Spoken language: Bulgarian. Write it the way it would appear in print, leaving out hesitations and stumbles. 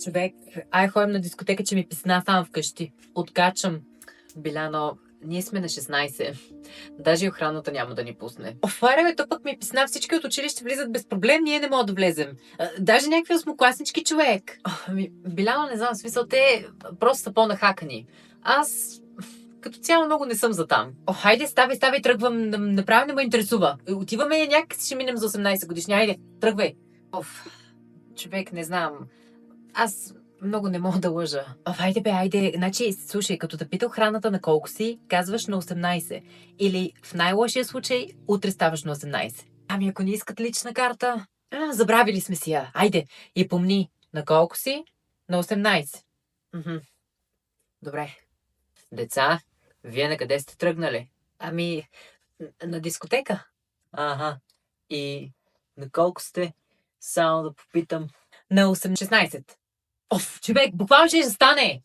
Човек, ай ходим на дискотека, че ми писна сам вкъщи. Откачам. Биляно, ние сме на 16. Даже и охраната няма да ни пусне. Офаре, бе, то пък ми писна, всички от училище влизат без проблем, ние не можем да влезем. Даже някакви осмокласнички, човек. Биляно, не знам, смисъл, те просто са по-нахакани. Аз като цяло много не съм за там. Хайде, ставай, тръгвам. Направо не ме интересува. Отиваме някак си ще минем за 18 годишни. Хайде, тръгвай. Човек, не знам. Аз много не мога да лъжа. Хайде бе, айде. Значи, слушай, като те пита охраната на колко си, казваш на 18. Или в най-лошия случай, утре ставаш на 18. Ами ако не искат лична карта... забравили сме си я. Айде, и помни, на колко си? На 18. Добре. Деца, вие на къде сте тръгнали? Ами, на дискотека. Ага. И на колко сте? Само да попитам. На 16. Човек, буквално ще стане!